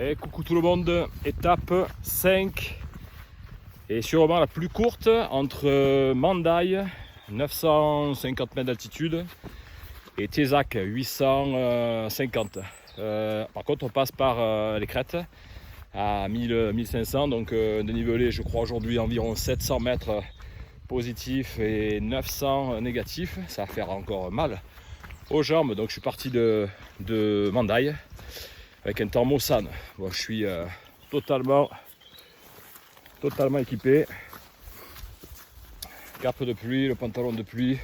Et coucou tout le monde, étape 5 et sûrement la plus courte entre Mandaï, 950 mètres d'altitude, et Tézac, 850. Par contre on passe par les crêtes à 1500, donc dénivelé je crois aujourd'hui environ 700 mètres positifs et 900 négatifs. Ça va faire encore mal aux jambes, donc je suis parti de Mandaï avec un temps Mosan. Bon, je suis totalement équipé. Cape de pluie, le pantalon de pluie,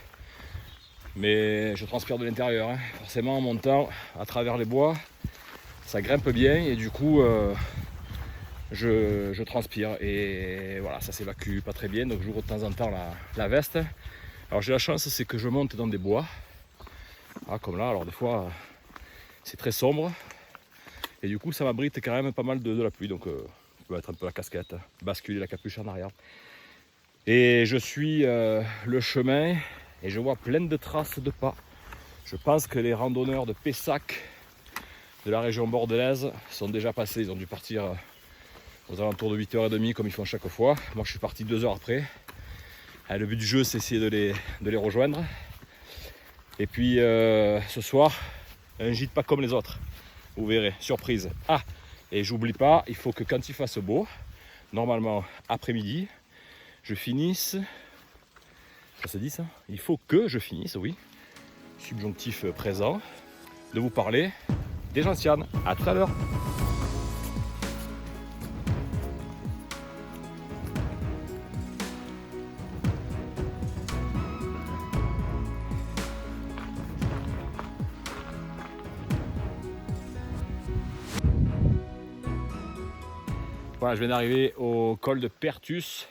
mais je transpire de l'intérieur, hein. Forcément en montant à travers les bois, ça grimpe bien et du coup je transpire et voilà, ça s'évacue pas très bien, donc j'ouvre de temps en temps la veste. Alors j'ai la chance, c'est que je monte dans des bois, comme là, alors des fois c'est très sombre. Et du coup, ça m'abrite quand même pas mal de la pluie. Donc, je peux mettre un peu la casquette, basculer la capuche en arrière. Et je suis le chemin et je vois plein de traces de pas. Je pense que les randonneurs de Pessac, de la région bordelaise, sont déjà passés. Ils ont dû partir aux alentours de 8h30 comme ils font chaque fois. Moi, je suis parti 2 heures après. Et le but du jeu, c'est essayer de les rejoindre. Et puis, ce soir, un gîte pas comme les autres. Vous verrez, surprise. Ah, et j'oublie pas, il faut que quand il fasse beau, normalement après-midi, je finisse. Ça se dit ça? Il faut que je finisse, oui, subjonctif présent, de vous parler des gentianes. À tout à l'heure. Voilà, je viens d'arriver au col de Pertus,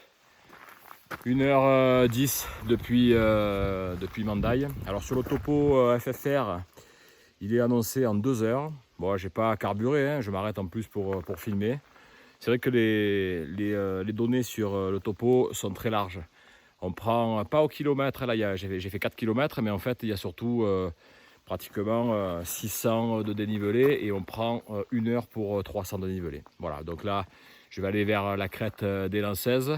1h10 depuis Mandaï. Alors sur le topo FFR, il est annoncé en 2 heures. Bon, j'ai pas carburé, hein, je m'arrête en plus pour filmer. C'est vrai que les données sur le topo sont très larges. On prend pas au kilomètre, là j'ai fait 4 km, mais en fait il y a surtout pratiquement 600 de dénivelé et on prend 1 heure pour 300 de dénivelé. Voilà, donc là je vais aller vers la crête des Lancaises.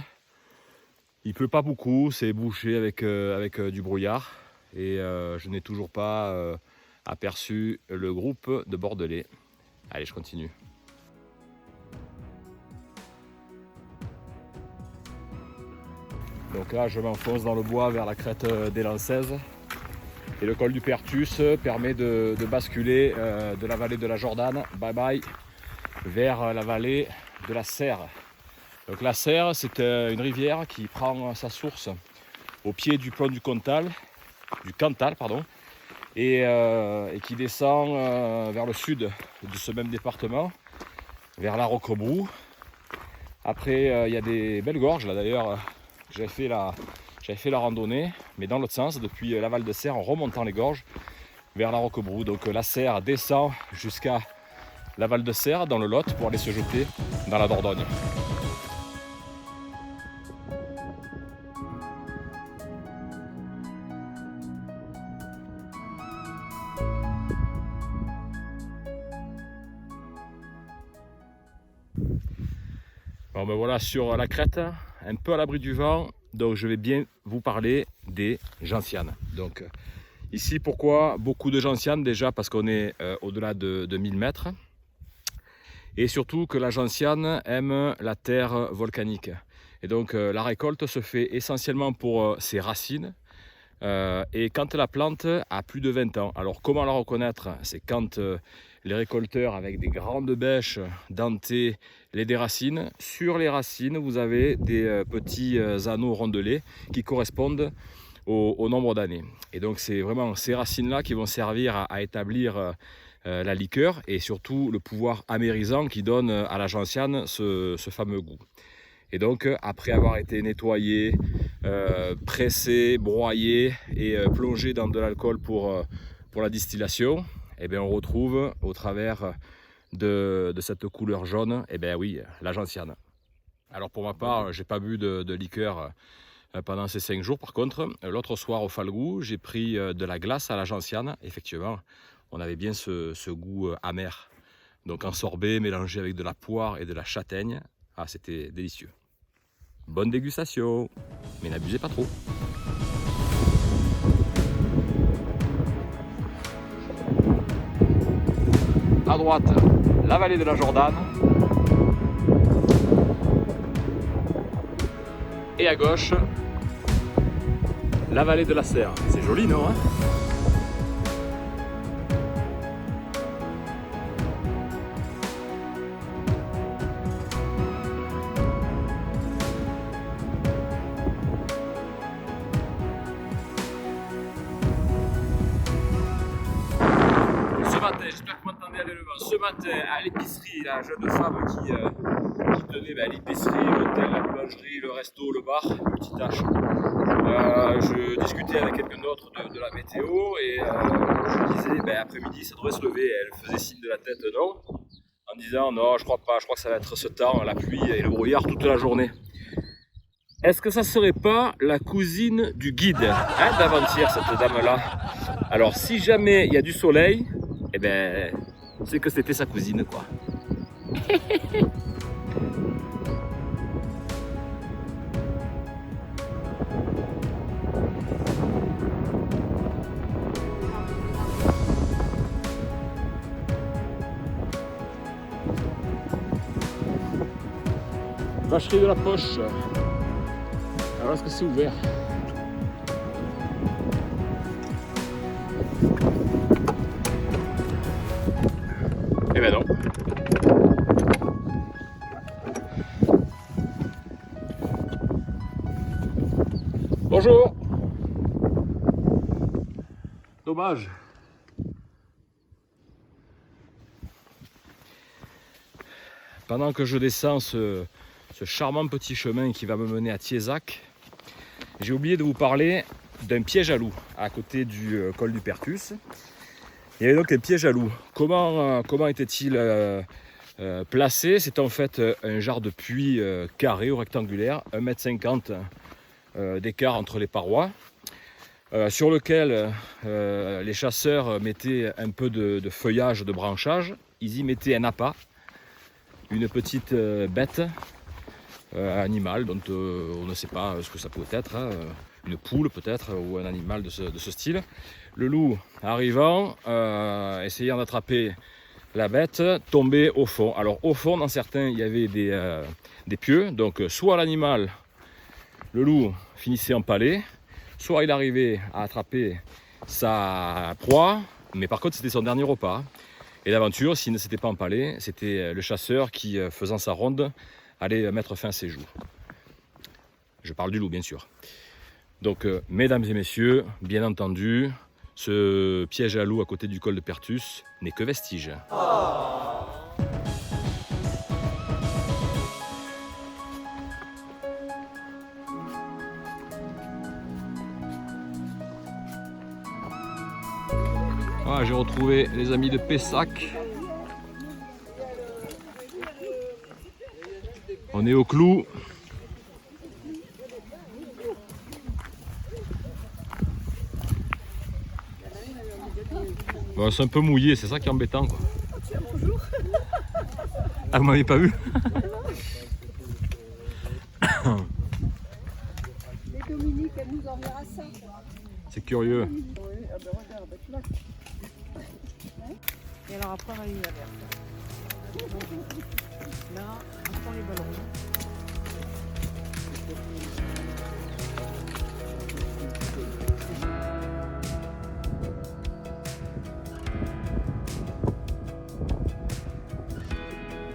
Il pleut pas beaucoup, c'est bouché avec du brouillard et je n'ai toujours pas aperçu le groupe de Bordelais. Allez, je continue. Donc là, je m'enfonce dans le bois vers la crête des Lancaises. Et le col du Pertus permet de basculer de la vallée de la Jordanne, bye bye, vers la vallée de la Serre. Donc la Serre, c'est une rivière qui prend sa source au pied du plomb du Cantal, et qui descend vers le sud de ce même département, vers la Roquebrou. Après, il y a des belles gorges, là d'ailleurs, j'avais fait la randonnée, mais dans l'autre sens, depuis la Val de Serre, en remontant les gorges vers la Roquebrou. Donc la Serre descend jusqu'à la Val de Serre, dans le Lot, pour aller se jeter dans la Dordogne. Bon ben voilà, sur la crête, un peu à l'abri du vent, donc je vais bien vous parler des gentianes. Donc ici, pourquoi beaucoup de gentianes? Déjà parce qu'on est au-delà de 1000 mètres. Et surtout que la gentiane aime la terre volcanique. Et donc la récolte se fait essentiellement pour ses racines. Et quand la plante a plus de 20 ans. Alors comment la reconnaître? C'est quand les récolteurs avec des grandes bêches dentées les déracines. Sur les racines, vous avez des petits anneaux rondelés qui correspondent au nombre d'années. Et donc c'est vraiment ces racines-là qui vont servir à établir la liqueur et surtout le pouvoir amérisant qui donne à la gentiane ce fameux goût. Et donc après avoir été nettoyé, pressé, broyé et plongé dans de l'alcool pour la distillation, eh bien on retrouve au travers de cette couleur jaune, eh bien oui, la gentiane. Alors pour ma part, j'ai pas bu de liqueur pendant ces 5 jours. Par contre, l'autre soir au Falgoux, j'ai pris de la glace à la gentiane. Effectivement, on avait bien ce goût amer Donc en sorbet mélangé avec de la poire et de la châtaigne. Ah, c'était délicieux. Bonne dégustation, mais n'abusez pas trop. À droite, la vallée de la Jordane. Et à gauche, la vallée de la Serre. C'est joli, non, hein? Ce matin, j'espère que vous m'entendez à l'élevage. Ce matin, à l'épicerie, la jeune femme qui tenait l'épicerie, l'hôtel, la boulangerie, le resto, le bar, multitâche. Je discutais avec quelqu'un d'autre de la météo et je disais après-midi ça devrait se lever. Elle faisait signe de la tête non, en disant non, je crois pas, je crois que ça va être ce temps, la pluie et le brouillard toute la journée. Est-ce que ça serait pas la cousine du guide d'avant-hier, cette dame-là? Alors si jamais il y a du soleil, eh ben c'est que c'était sa cousine, quoi. Vacherie de la Poche. Alors est-ce que c'est ouvert? Eh ben non. Bonjour. Dommage. Pendant que je descends ce charmant petit chemin qui va me mener à Thiézac, j'ai oublié de vous parler d'un piège à loup à côté du col du Pertus. Il y avait donc un piège à loup. Comment était-il placé? C'est en fait un genre de puits carré ou rectangulaire, 1,50 m d'écart entre les parois, sur lequel les chasseurs mettaient un peu de feuillage, de branchage. Ils y mettaient un appât, une petite bête, animal dont on ne sait pas ce que ça pouvait être, hein, une poule peut-être, ou un animal de ce style. Le loup arrivant, essayant d'attraper la bête, tombait au fond. Alors au fond, dans certains, il y avait des pieux, donc soit l'animal, le loup, finissait empalé, soit il arrivait à attraper sa proie, mais par contre c'était son dernier repas. Et l'aventure, s'il ne s'était pas empalé, c'était le chasseur qui, faisant sa ronde, allait mettre fin à ses jours. Je parle du loup, bien sûr. Donc, mesdames et messieurs, bien entendu, ce piège à loup à côté du col de Pertus n'est que vestige. Voilà, j'ai retrouvé les amis de Pessac. On est au clou. Bon, c'est un peu mouillé, c'est ça qui est embêtant, quoi. Ah, vous m'avez pas vu? Et Dominique, elle nous enverra ça. C'est curieux. Oui, ah ben regarde, tu vois. Et alors après, on va y aller. Là, on prend les ballons.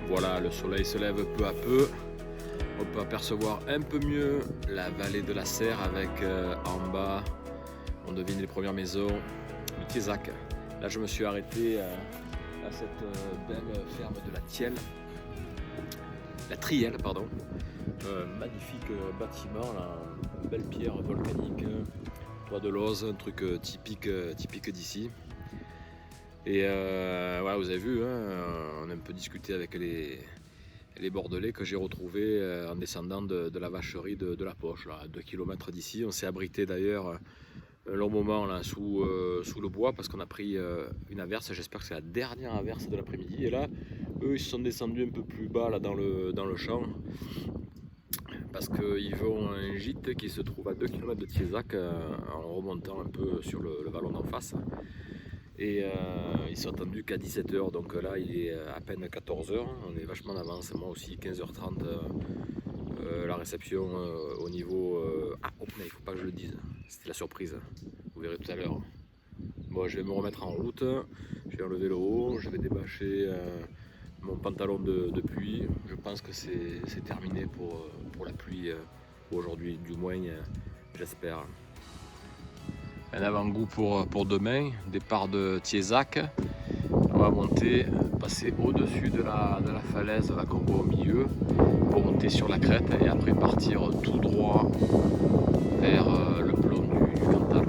Voilà, le soleil se lève peu à peu. On peut apercevoir un peu mieux la vallée de la Serre avec en bas, on devine les premières maisons du Thiézac. Là, je me suis arrêté à cette belle ferme de la Thielle, la Trielle, pardon. Magnifique bâtiment, là, une belle pierre volcanique, toit de Loze, un truc typique d'ici. Et voilà, vous avez vu, hein, on a un peu discuté avec les Bordelais que j'ai retrouvés en descendant de la vacherie de la Poche, là, à 2 km d'ici. On s'est abrité d'ailleurs un long moment là, sous le bois parce qu'on a pris une averse. J'espère que c'est la dernière averse de l'après-midi. Et là, eux, ils se sont descendus un peu plus bas là, dans le champ parce qu'ils vont à un gîte qui se trouve à 2 km de Thiézac en remontant un peu sur le vallon d'en face. Et ils sont attendus qu'à 17h, donc là il est à peine 14h, on est vachement en avance, moi aussi 15h30 la réception au niveau... Ah, oh, il ne faut pas que je le dise, c'était la surprise, vous verrez tout à l'heure. Bon, je vais me remettre en route, je vais enlever le haut, je vais débâcher mon pantalon de pluie. Je pense que c'est terminé pour la pluie aujourd'hui, du moins j'espère. Un avant-goût pour demain, départ de Thiézac. On va monter, passer au-dessus de la falaise là qu'on voit au milieu pour monter sur la crête et après partir tout droit vers le plomb du Cantal.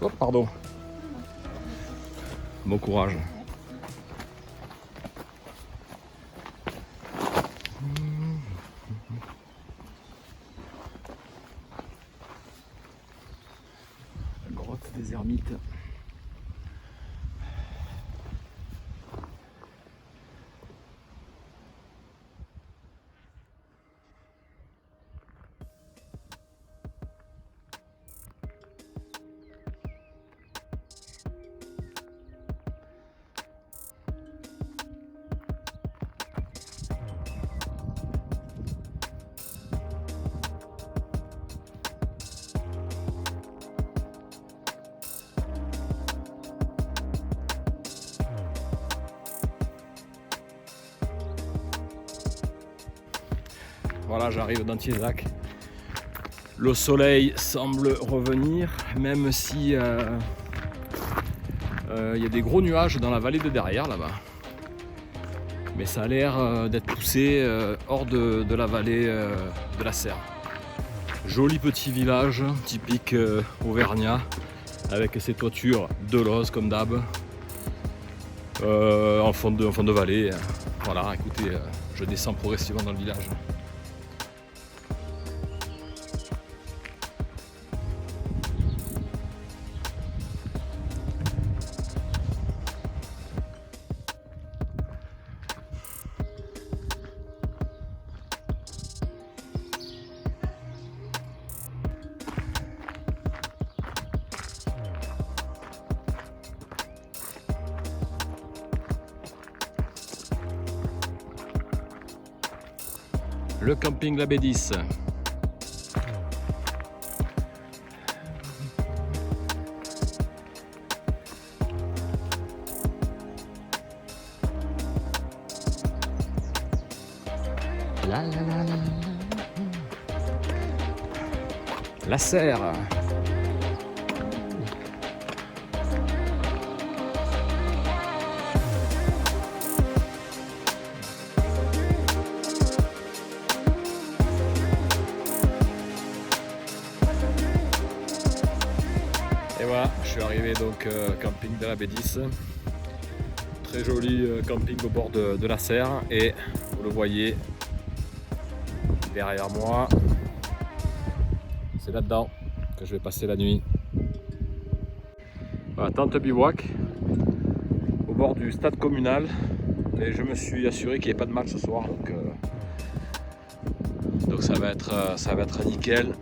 Oh, pardon. Bon courage. La grotte des ermites. Voilà, j'arrive dans Thiézac. Le soleil semble revenir, même si y a des gros nuages dans la vallée de derrière là-bas. Mais ça a l'air d'être poussé hors de la vallée de la Serre. Joli petit village typique auvergnat avec ses toitures de l'os comme d'hab en fond de vallée. Voilà, écoutez, je descends progressivement dans le village. Le camping La Bédisse. La Serre. Et voilà, je suis arrivé donc camping de La Bédisse. Très joli camping au bord de la Serre et vous le voyez derrière moi, c'est là-dedans que je vais passer la nuit. Voilà, tente bivouac au bord du stade communal et je me suis assuré qu'il n'y ait pas de match ce soir, donc ça va être nickel.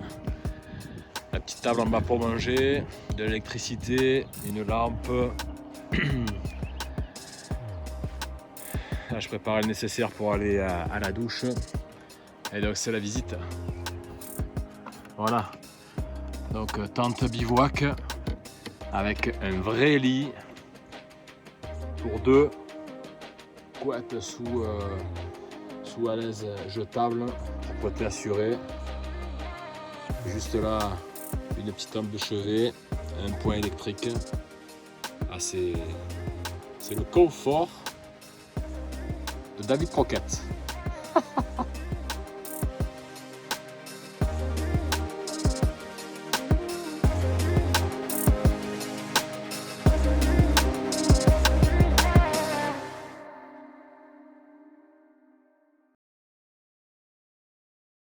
La petite table en bas pour manger, de l'électricité, une lampe. Là, je prépare le nécessaire pour aller à la douche. Et donc c'est la visite. Voilà. Donc tente bivouac avec un vrai lit pour deux. Couette sous à l'aise jetable pour côté assuré. Juste là, une petite lampe de chevet, un point électrique. Ah, c'est le confort de David Croquette.